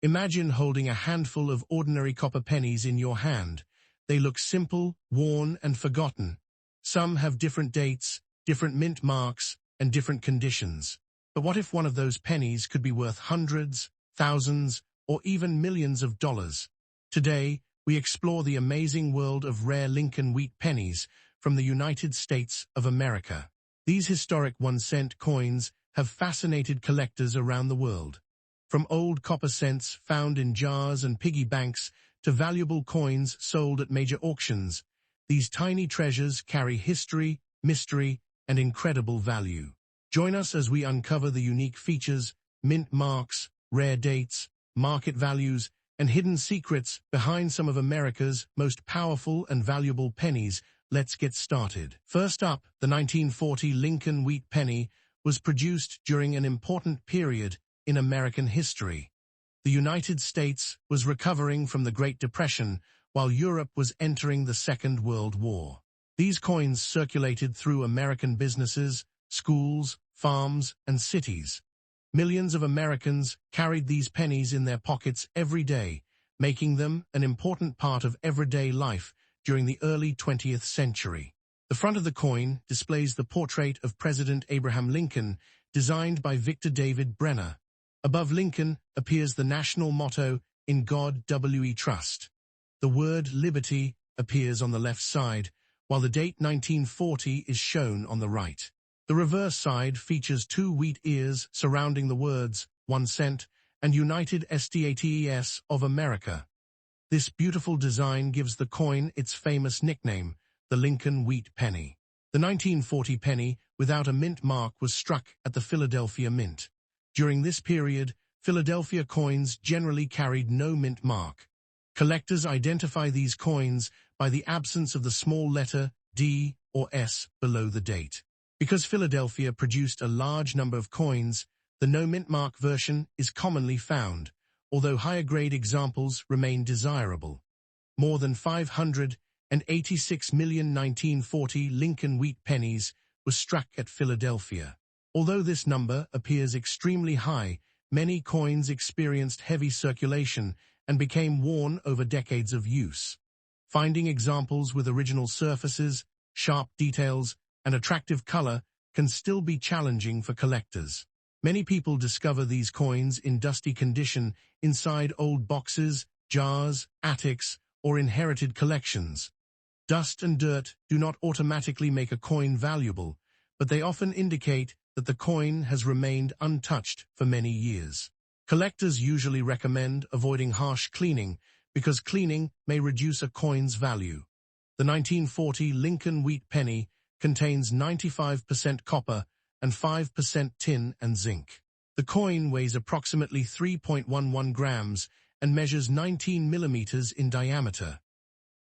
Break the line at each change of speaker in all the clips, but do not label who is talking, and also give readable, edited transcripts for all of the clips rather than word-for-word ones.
Imagine holding a handful of ordinary copper pennies in your hand. They look simple, worn, and forgotten. Some have different dates, different mint marks, and different conditions. But what if one of those pennies could be worth hundreds, thousands, or even millions of dollars? Today, we explore the amazing world of rare Lincoln Wheat Pennies from the United States of America. These historic 1-cent coins have fascinated collectors around the world. From old copper cents found in jars and piggy banks to valuable coins sold at major auctions, these tiny treasures carry history, mystery, and incredible value. Join us as we uncover the unique features, mint marks, rare dates, market values, and hidden secrets behind some of America's most powerful and valuable pennies. Let's get started. First up, the 1940 Lincoln Wheat Penny was produced during an important period in American history. The United States was recovering from the Great Depression while Europe was entering the Second World War. These coins circulated through American businesses, schools, farms, and cities. Millions of Americans carried these pennies in their pockets every day, making them an important part of everyday life during the early 20th century. The front of the coin displays the portrait of President Abraham Lincoln, designed by Victor David Brenner. Above Lincoln appears the national motto, "In God We Trust." The word liberty appears on the left side, while the date 1940 is shown on the right. The reverse side features two wheat ears surrounding the words 1 cent and United States of America. This beautiful design gives the coin its famous nickname, the Lincoln Wheat Penny. The 1940 penny without a mint mark was struck at the Philadelphia Mint. During this period, Philadelphia coins generally carried no mint mark. Collectors identify these coins by the absence of the small letter D or S below the date. Because Philadelphia produced a large number of coins, the no mint mark version is commonly found, although higher-grade examples remain desirable. More than 586 million 1940 Lincoln Wheat Pennies were struck at Philadelphia. Although this number appears extremely high, many coins experienced heavy circulation and became worn over decades of use. Finding examples with original surfaces, sharp details, and attractive color can still be challenging for collectors. Many people discover these coins in dusty condition inside old boxes, jars, attics, or inherited collections. Dust and dirt do not automatically make a coin valuable, but they often indicate that the coin has remained untouched for many years. Collectors usually recommend avoiding harsh cleaning because cleaning may reduce a coin's value. The 1940 Lincoln Wheat Penny contains 95% copper and 5% tin and zinc. The coin weighs approximately 3.11 grams and measures 19 millimeters in diameter.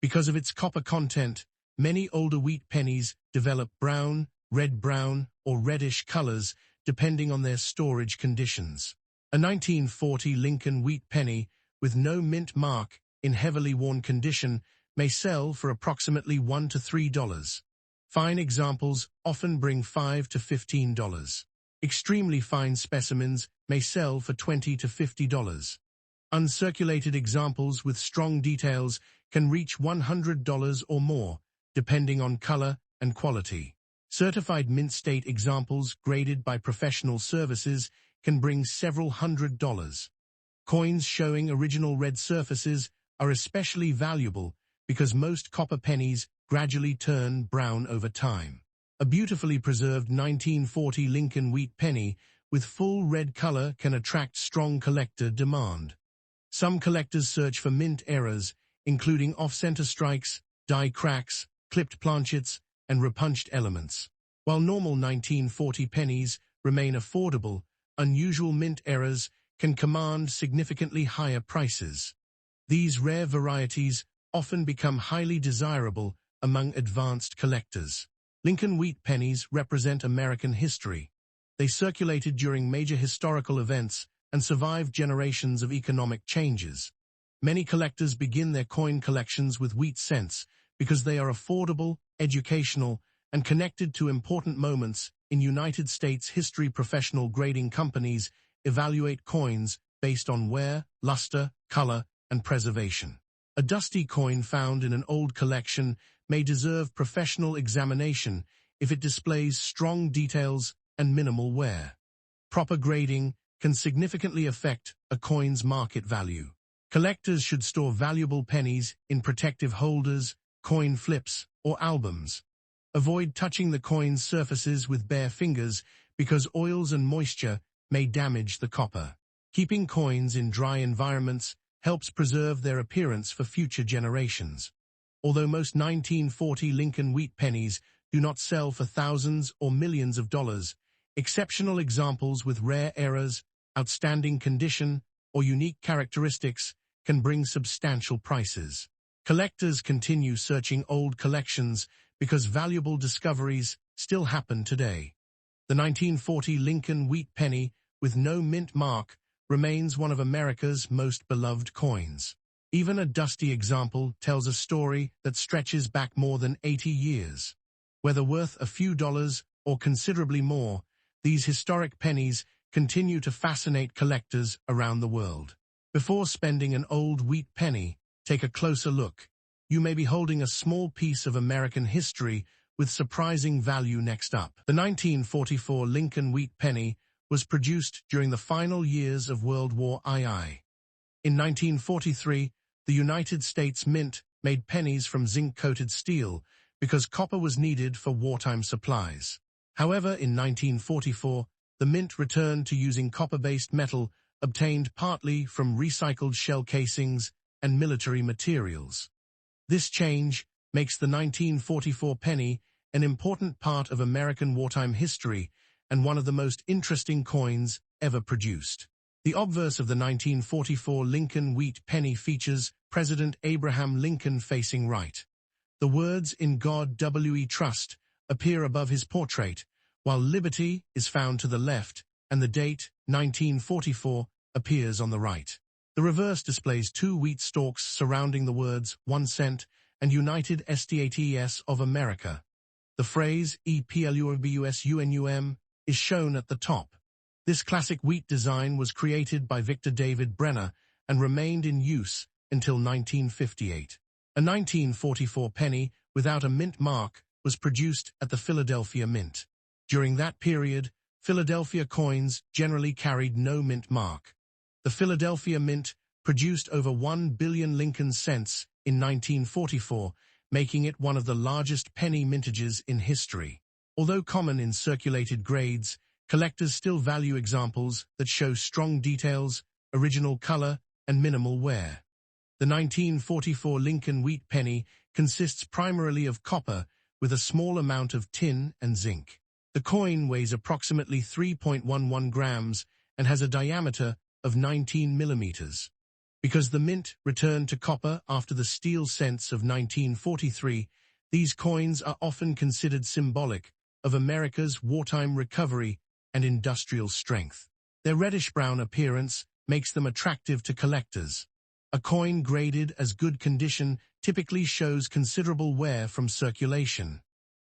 Because of its copper content, many older wheat pennies develop brown, red-brown, or reddish colors depending on their storage conditions. A 1940 Lincoln Wheat Penny with no mint mark in heavily worn condition may sell for approximately $1 to $3. Fine examples often bring $5 to $15. Extremely fine specimens may sell for $20 to $50. Uncirculated examples with strong details can reach $100 or more, depending on color and quality. Certified mint state examples graded by professional services can bring several $100s. Coins showing original red surfaces are especially valuable because most copper pennies gradually turn brown over time. A beautifully preserved 1940 Lincoln Wheat Penny with full red color can attract strong collector demand. Some collectors search for mint errors, including off-center strikes, die cracks, clipped planchets, and repunched elements. While normal 1940 pennies remain affordable, unusual mint errors can command significantly higher prices. These rare varieties often become highly desirable among advanced collectors. Lincoln Wheat Pennies represent American history. They circulated during major historical events and survived generations of economic changes. Many collectors begin their coin collections with wheat cents because they are affordable, educational, and connected to important moments in United States history. Professional grading companies evaluate coins based on wear, luster, color, and preservation. A dusty coin found in an old collection may deserve professional examination if it displays strong details and minimal wear. Proper grading can significantly affect a coin's market value. Collectors should store valuable pennies in protective holders, coin flips, or albums. Avoid touching the coin's surfaces with bare fingers because oils and moisture may damage the copper. Keeping coins in dry environments helps preserve their appearance for future generations. Although most 1940 Lincoln Wheat Pennies do not sell for thousands or millions of dollars, exceptional examples with rare errors, outstanding condition, or unique characteristics can bring substantial prices. Collectors continue searching old collections because valuable discoveries still happen today. The 1940 Lincoln Wheat Penny with no mint mark remains one of America's most beloved coins. Even a dusty example tells a story that stretches back more than 80 years. Whether worth a few dollars or considerably more, these historic pennies continue to fascinate collectors around the world. Before spending an old wheat penny, take a closer look. You may be holding a small piece of American history with surprising value next up. The 1944 Lincoln Wheat Penny was produced during the final years of World War II. In 1943, the United States Mint made pennies from zinc-coated steel because copper was needed for wartime supplies. However, in 1944, the Mint returned to using copper-based metal obtained partly from recycled shell casings and military materials. This change makes the 1944 penny an important part of American wartime history and one of the most interesting coins ever produced. The obverse of the 1944 Lincoln Wheat Penny features President Abraham Lincoln facing right. The words "In God We Trust" appear above his portrait, while "Liberty" is found to the left and the date, 1944, appears on the right. The reverse displays two wheat stalks surrounding the words 1 cent and United States of America. The phrase EPLUBUSUNUM is shown at the top. This classic wheat design was created by Victor David Brenner and remained in use until 1958. A 1944 penny without a mint mark was produced at the Philadelphia Mint. During that period, Philadelphia coins generally carried no mint mark. The Philadelphia Mint produced over 1 billion Lincoln cents in 1944, making it one of the largest penny mintages in history. Although common in circulated grades, collectors still value examples that show strong details, original color, and minimal wear. The 1944 Lincoln Wheat Penny consists primarily of copper with a small amount of tin and zinc. The coin weighs approximately 3.11 grams and has a diameter of 19 millimeters. Because the Mint returned to copper after the steel cents of 1943, these coins are often considered symbolic of America's wartime recovery and industrial strength. Their reddish-brown appearance makes them attractive to collectors. A coin graded as good condition typically shows considerable wear from circulation.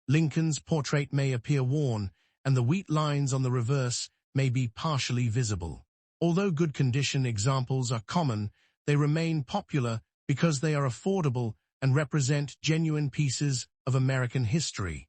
Lincoln's portrait may appear worn, and the wheat lines on the reverse may be partially visible. Although good condition examples are common, they remain popular because they are affordable and represent genuine pieces of American history.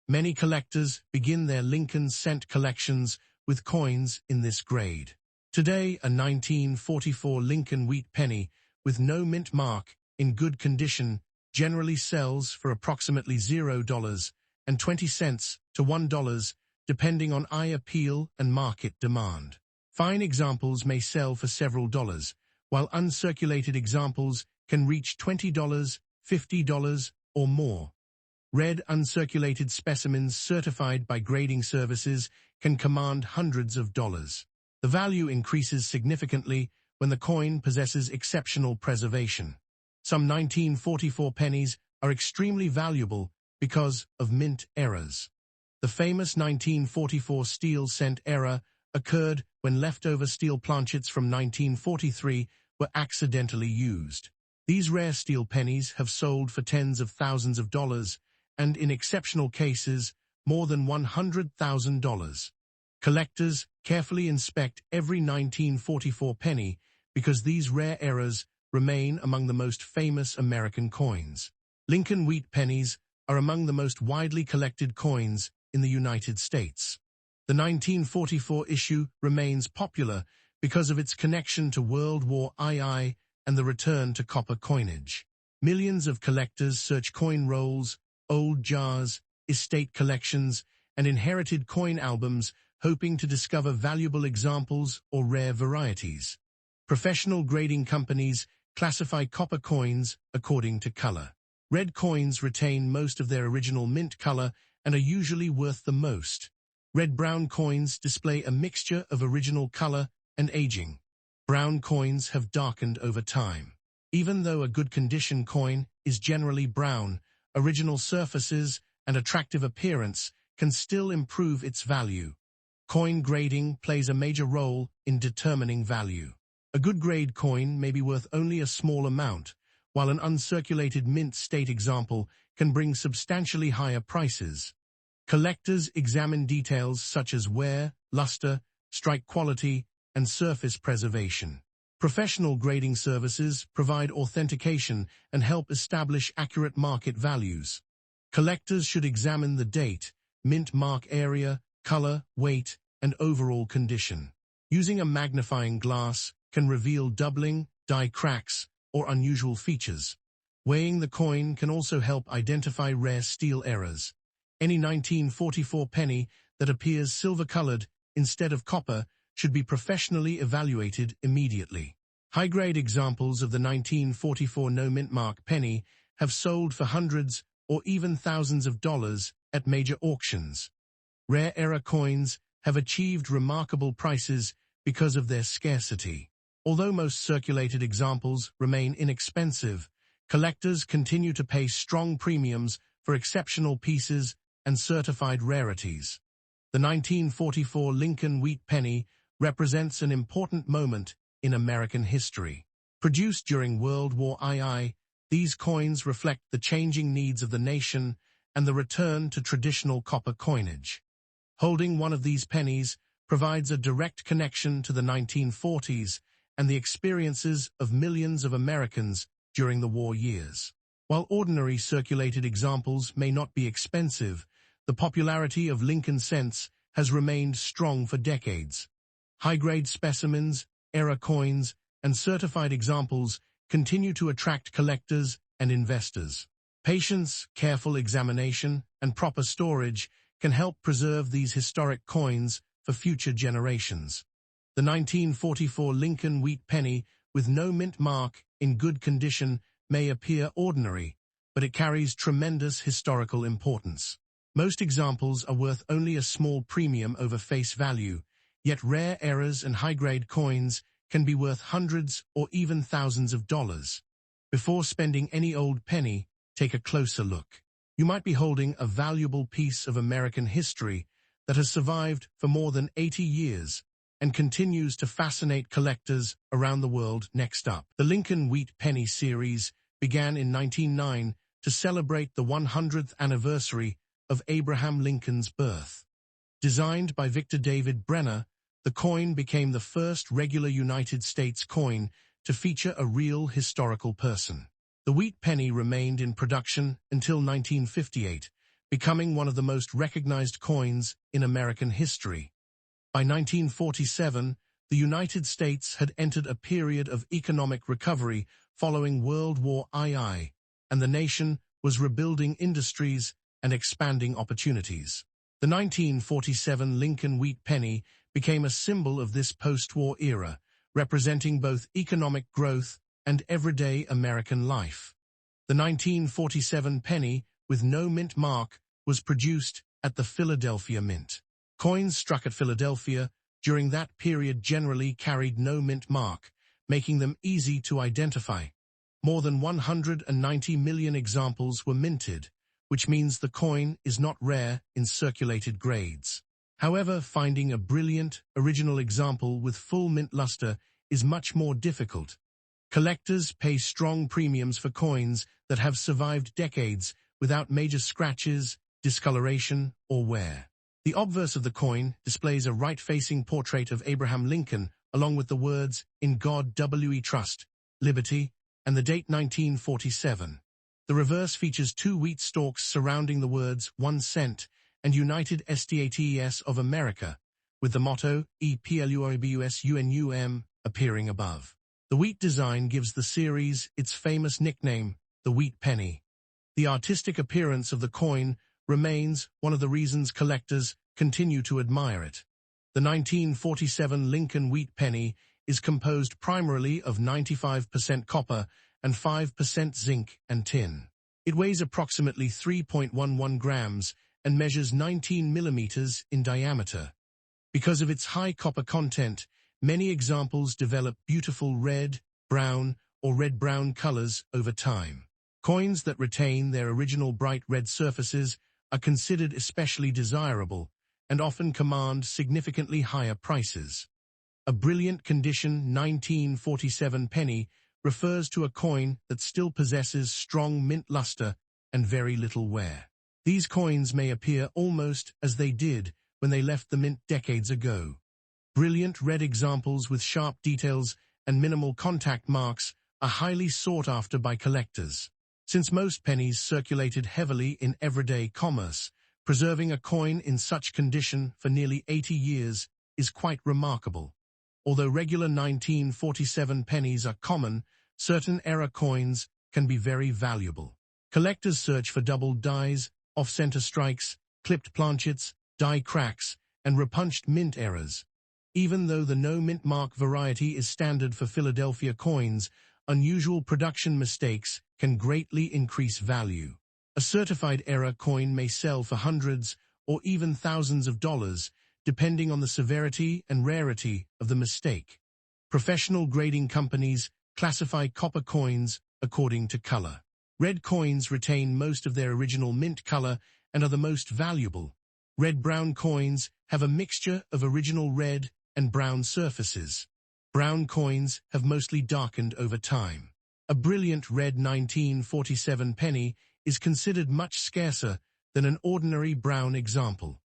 Many collectors begin their Lincoln cent collections with coins in this grade. Today, a 1944 Lincoln Wheat Penny with no mint mark in good condition generally sells for approximately $0.20 to $1, depending on eye appeal and market demand. Fine examples may sell for several dollars, while uncirculated examples can reach $20, $50, or more. Red uncirculated specimens certified by grading services can command hundreds of dollars. The value increases significantly when the coin possesses exceptional preservation. Some 1944 pennies are extremely valuable because of mint errors. The famous 1944 steel cent error occurred when leftover steel planchets from 1943 were accidentally used. These rare steel pennies have sold for tens of thousands of dollars, and in exceptional cases, more than $100,000. Collectors carefully inspect every 1944 penny because these rare errors remain among the most famous American coins. Lincoln Wheat Pennies are among the most widely collected coins in the United States. The 1944 issue remains popular because of its connection to World War II and the return to copper coinage. Millions of collectors search coin rolls, old jars, estate collections, and inherited coin albums, hoping to discover valuable examples or rare varieties. Professional grading companies classify copper coins according to color. Red coins retain most of their original mint color and are usually worth the most. Red-brown coins display a mixture of original color and aging. Brown coins have darkened over time. Even though a good condition coin is generally brown, original surfaces and attractive appearance can still improve its value. Coin grading plays a major role in determining value. A good grade coin may be worth only a small amount, while an uncirculated mint state example can bring substantially higher prices. Collectors examine details such as wear, luster, strike quality, and surface preservation. Professional grading services provide authentication and help establish accurate market values. Collectors should examine the date, mint mark area, color, weight, and overall condition. Using a magnifying glass can reveal doubling, die cracks, or unusual features. Weighing the coin can also help identify rare steel errors. Any 1944 penny that appears silver-colored instead of copper should be professionally evaluated immediately. High-grade examples of the 1944 no-mint mark penny have sold for hundreds or even thousands of dollars at major auctions. Rare era coins have achieved remarkable prices because of their scarcity. Although most circulated examples remain inexpensive, collectors continue to pay strong premiums for exceptional pieces and certified rarities. The 1944 Lincoln Wheat Penny represents an important moment in American history. Produced during World War II, these coins reflect the changing needs of the nation and the return to traditional copper coinage. Holding one of these pennies provides a direct connection to the 1940s and the experiences of millions of Americans during the war years. While ordinary circulated examples may not be expensive, the popularity of Lincoln cents has remained strong for decades. High-grade specimens, era coins, and certified examples continue to attract collectors and investors. Patience, careful examination, and proper storage can help preserve these historic coins for future generations. The 1944 Lincoln Wheat Penny with no mint mark in good condition may appear ordinary, but it carries tremendous historical importance. Most examples are worth only a small premium over face value, yet rare errors and high-grade coins can be worth hundreds or even thousands of dollars. Before spending any old penny, take a closer look. You might be holding a valuable piece of American history that has survived for more than 80 years and continues to fascinate collectors around the world. Next up, the Lincoln Wheat Penny series began in 1909 to celebrate the 100th anniversary of Abraham Lincoln's birth. Designed by Victor David Brenner, the coin became the first regular United States coin to feature a real historical person. The wheat penny remained in production until 1958, becoming one of the most recognized coins in American history. By 1947, the United States had entered a period of economic recovery following World War II, and the nation was rebuilding industries and expanding opportunities. The 1947 Lincoln Wheat Penny became a symbol of this post-war era, representing both economic growth and everyday American life. The 1947 penny, with no mint mark, was produced at the Philadelphia Mint. Coins struck at Philadelphia during that period generally carried no mint mark, making them easy to identify. More than 190 million examples were minted, which means the coin is not rare in circulated grades. However, finding a brilliant, original example with full mint luster is much more difficult. Collectors pay strong premiums for coins that have survived decades without major scratches, discoloration, or wear. The obverse of the coin displays a right-facing portrait of Abraham Lincoln, along with the words, "In God we trust, liberty," and the date 1947. The reverse features two wheat stalks surrounding the words 1 cent and United States of America, with the motto EPLUIBUSUNUM appearing above. The wheat design gives the series its famous nickname, the Wheat Penny. The artistic appearance of the coin remains one of the reasons collectors continue to admire it. The 1947 Lincoln Wheat Penny is composed primarily of 95% copper and 5% zinc and tin. It weighs approximately 3.11 grams and measures 19 millimeters in diameter. Because of its high copper content, many examples develop beautiful red, brown, or red-brown colors over time. Coins that retain their original bright red surfaces are considered especially desirable and often command significantly higher prices. A brilliant condition 1947 penny refers to a coin that still possesses strong mint luster and very little wear. These coins may appear almost as they did when they left the mint decades ago. Brilliant red examples with sharp details and minimal contact marks are highly sought after by collectors. Since most pennies circulated heavily in everyday commerce, preserving a coin in such condition for nearly 80 years is quite remarkable. Although regular 1947 pennies are common, certain era coins can be very valuable. Collectors search for doubled dies, off-center strikes, clipped planchets, die cracks, and repunched mint errors. Even though the no mint mark variety is standard for Philadelphia coins, unusual production mistakes can greatly increase value. A certified error coin may sell for hundreds or even thousands of dollars, depending on the severity and rarity of the mistake. Professional grading companies classify copper coins according to color. Red coins retain most of their original mint color and are the most valuable. Red-brown coins have a mixture of original red and brown surfaces. Brown coins have mostly darkened over time. A brilliant red 1947 penny is considered much scarcer than an ordinary brown example.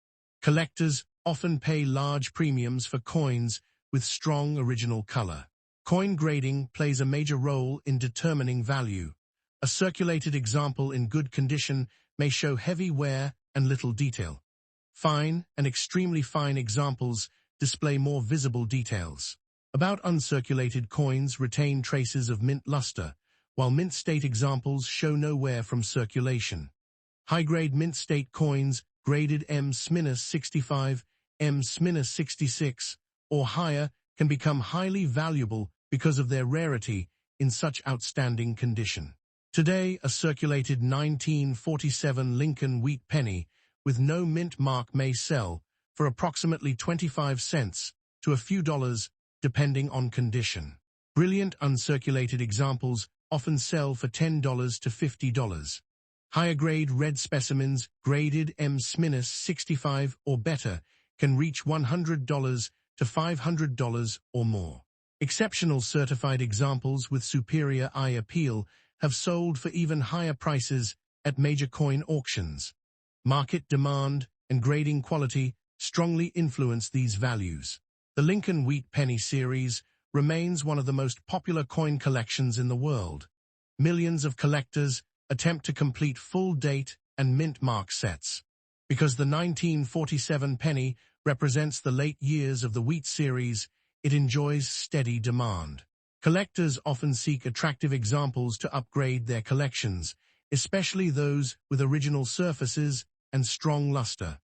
Collectors often pay large premiums for coins with strong original color. Coin grading plays a major role in determining value. A circulated example in good condition may show heavy wear and little detail. Fine and extremely fine examples display more visible details. About uncirculated coins retain traces of mint luster, while mint state examples show no wear from circulation. High-grade mint state coins graded M-65, M-66, or higher can become highly valuable because of their rarity in such outstanding condition. Today, a circulated 1947 Lincoln Wheat Penny with no mint mark may sell for approximately 25 cents to a few dollars, depending on condition. Brilliant uncirculated examples often sell for $10 to $50. Higher-grade red specimens, graded M-65 or better, can reach $100 to $500 or more. Exceptional certified examples with superior eye appeal have sold for even higher prices at major coin auctions. Market demand and grading quality strongly influence these values. The Lincoln Wheat Penny series remains one of the most popular coin collections in the world. Millions of collectors attempt to complete full date and mint mark sets. Because the 1947 penny represents the late years of the wheat series, it enjoys steady demand. Collectors often seek attractive examples to upgrade their collections, especially those with original surfaces and strong luster.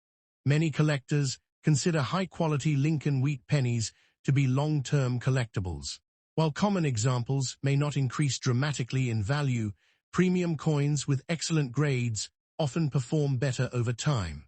Many collectors consider high-quality Lincoln Wheat Pennies to be long-term collectibles. While common examples may not increase dramatically in value, premium coins with excellent grades often perform better over time.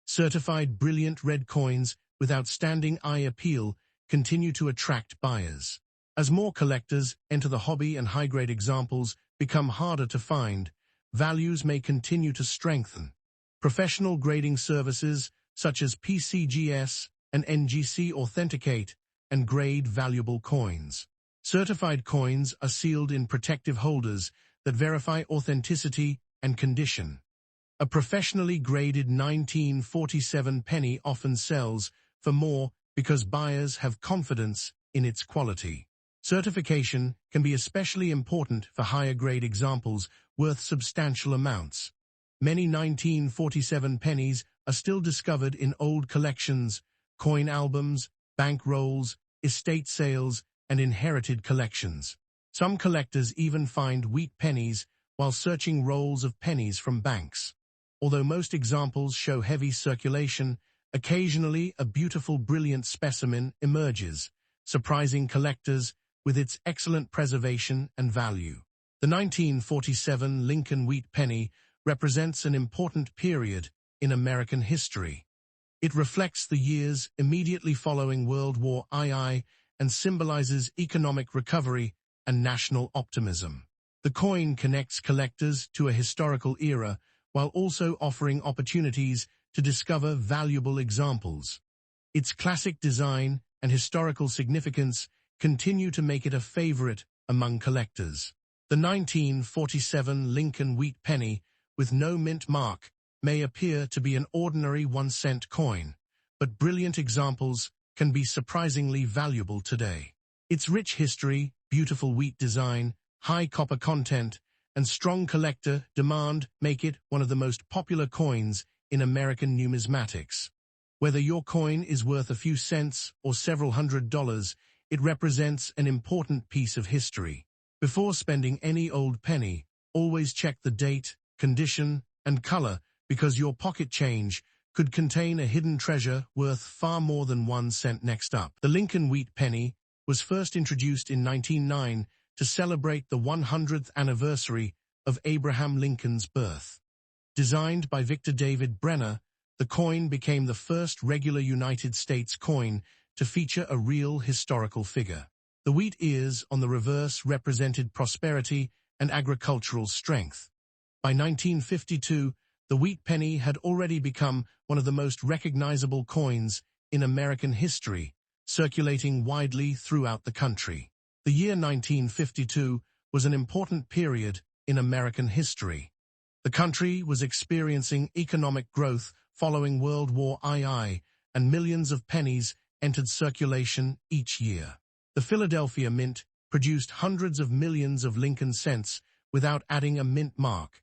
Certified brilliant red coins with outstanding eye appeal continue to attract buyers. As more collectors enter the hobby and high-grade examples become harder to find, values may continue to strengthen. Professional grading services such as PCGS and NGC authenticate and grade valuable coins. Certified coins are sealed in protective holders that verify authenticity and condition. A professionally graded 1947 penny often sells for more because buyers have confidence in its quality. Certification can be especially important for higher-grade examples worth substantial amounts. Many 1947 pennies are still discovered in old collections, coin albums, bank rolls, estate sales, and inherited collections. Some collectors even find wheat pennies while searching rolls of pennies from banks. Although most examples show heavy circulation, occasionally a beautiful, brilliant specimen emerges, surprising collectors with its excellent preservation and value. The 1947 Lincoln Wheat Penny represents an important period in American history. It reflects the years immediately following World War II and symbolizes economic recovery and national optimism. The coin connects collectors to a historical era while also offering opportunities to discover valuable examples. Its classic design and historical significance continue to make it a favorite among collectors. The 1947 Lincoln Wheat Penny, with no mint mark, may appear to be an ordinary 1-cent coin, but brilliant examples can be surprisingly valuable today. Its rich history, beautiful wheat design, high copper content, and strong collector demand make it one of the most popular coins in American numismatics. Whether your coin is worth a few cents or several $100s, it represents an important piece of history. Before spending any old penny, always check the date, condition, and color, because your pocket change could contain a hidden treasure worth far more than 1 cent. Next up, the Lincoln Wheat Penny was first introduced in 1909 to celebrate the 100th anniversary of Abraham Lincoln's birth. Designed by Victor David Brenner, the coin became the first regular United States coin to feature a real historical figure. The wheat ears on the reverse represented prosperity and agricultural strength. By 1952, the wheat penny had already become one of the most recognizable coins in American history, circulating widely throughout the country. The year 1952 was an important period in American history. The country was experiencing economic growth following World War II, and millions of pennies entered circulation each year. The Philadelphia Mint produced hundreds of millions of Lincoln cents without adding a mint mark.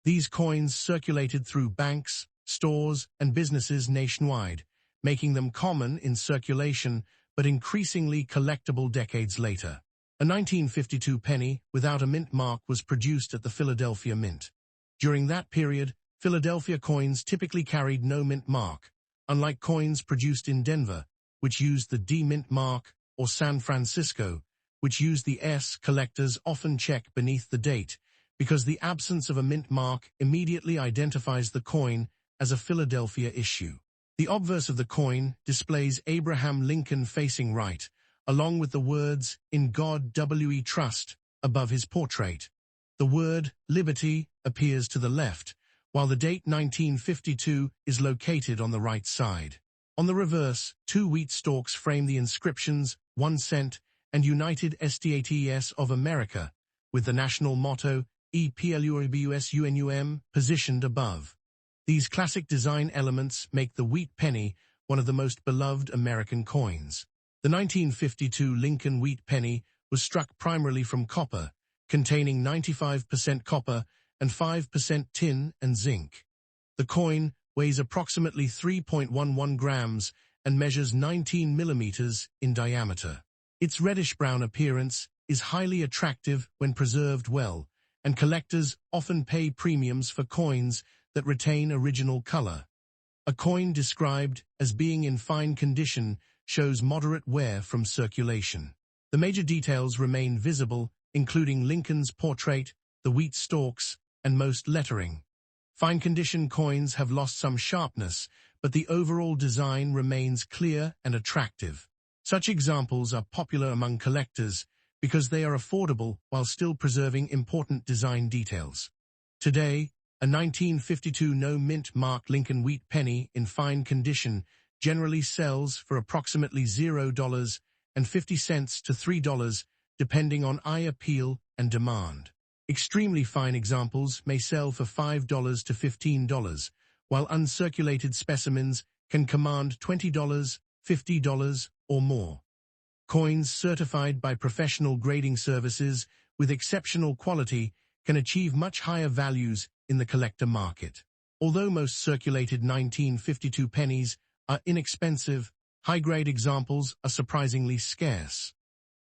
These coins circulated through banks, stores, and businesses nationwide, making them common in circulation but increasingly collectible decades later. A 1952 penny without a mint mark was produced at the Philadelphia Mint. During that period, Philadelphia coins typically carried no mint mark, unlike coins produced in Denver, which used the D mint mark, or San Francisco, which used the S. Collectors often check beneath the date, because the absence of a mint mark immediately identifies the coin as a Philadelphia issue. The obverse of the coin displays Abraham Lincoln facing right, along with the words, "In God We Trust," above his portrait. The word, "Liberty," appears to the left, while the date 1952 is located on the right side. On the reverse, 2 wheat stalks frame the inscriptions, 1 cent, and United States of America, with the national motto, EPLUBUSUNUM, positioned above. These classic design elements make the wheat penny one of the most beloved American coins. The 1952 Lincoln Wheat Penny was struck primarily from copper, containing 95% copper and 5% tin and zinc. The coin weighs approximately 3.11 grams and measures 19 millimeters in diameter. Its reddish-brown appearance is highly attractive when preserved well, and collectors often pay premiums for coins that retain original color. A coin described as being in fine condition shows moderate wear from circulation. The major details remain visible, including Lincoln's portrait, the wheat stalks, and most lettering. Fine-condition coins have lost some sharpness, but the overall design remains clear and attractive. Such examples are popular among collectors because they are affordable while still preserving important design details. Today, a 1952 no-mint mark Lincoln Wheat Penny in fine condition generally sells for approximately $0.50 to $3, depending on eye appeal and demand. Extremely fine examples may sell for $5 to $15, while uncirculated specimens can command $20, $50, or more. Coins certified by professional grading services with exceptional quality can achieve much higher values in the collector market. Although most circulated 1952 pennies are inexpensive, high-grade examples are surprisingly scarce.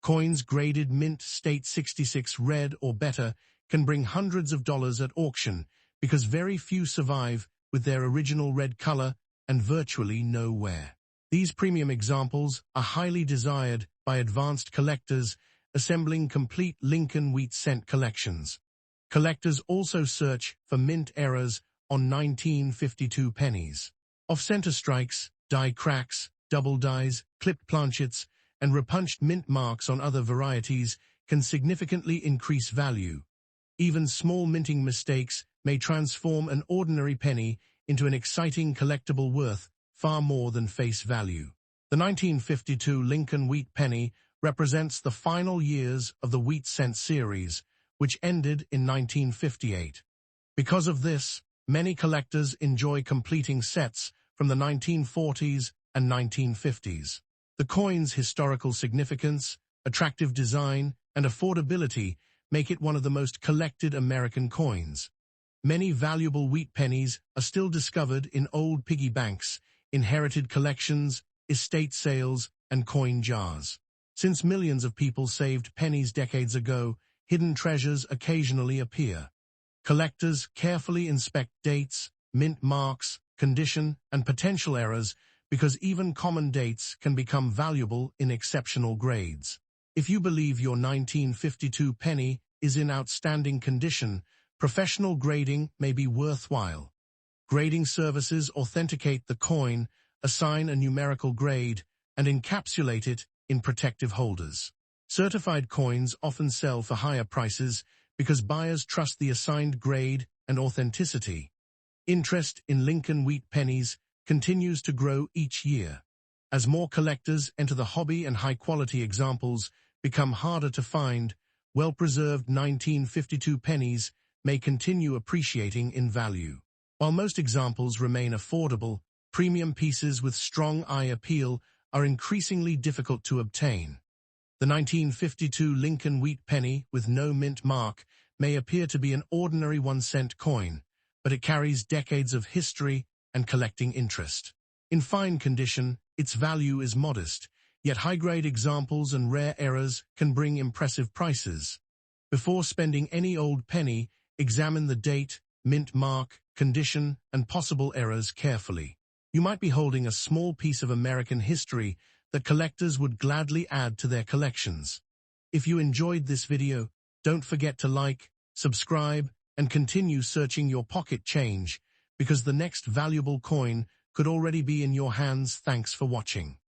Coins graded mint state 66 red or better can bring hundreds of dollars at auction because very few survive with their original red color and virtually no wear. These premium examples are highly desired by advanced collectors assembling complete Lincoln Wheat cent collections. Collectors also search for mint errors on 1952 pennies. Off-center strikes, die cracks, double dies, clipped planchets, and repunched mint marks on other varieties can significantly increase value. Even small minting mistakes may transform an ordinary penny into an exciting collectible worth far more than face value. The 1952 Lincoln Wheat Penny represents the final years of the wheat cent series, which ended in 1958. Because of this, many collectors enjoy completing sets from the 1940s and 1950s. The coin's historical significance, attractive design, and affordability make it one of the most collected American coins. Many valuable wheat pennies are still discovered in old piggy banks, inherited collections, estate sales, and coin jars. Since millions of people saved pennies decades ago, hidden treasures occasionally appear. Collectors carefully inspect dates, mint marks, condition, and potential errors because even common dates can become valuable in exceptional grades. If you believe your 1952 penny is in outstanding condition, professional grading may be worthwhile. Grading services authenticate the coin, assign a numerical grade, and encapsulate it in protective holders. Certified coins often sell for higher prices because buyers trust the assigned grade and authenticity. Interest in Lincoln Wheat pennies continues to grow each year. As more collectors enter the hobby and high-quality examples become harder to find, well-preserved 1952 pennies may continue appreciating in value. While most examples remain affordable, premium pieces with strong eye appeal are increasingly difficult to obtain. The 1952 Lincoln Wheat Penny with no mint mark may appear to be an ordinary 1-cent coin, but it carries decades of history and collecting interest. In fine condition, its value is modest, yet high-grade examples and rare errors can bring impressive prices. Before spending any old penny, examine the date, mint mark, condition, and possible errors carefully. You might be holding a small piece of American history that collectors would gladly add to their collections. If you enjoyed this video, don't forget to like, subscribe, and continue searching your pocket change, because the next valuable coin could already be in your hands. Thanks for watching.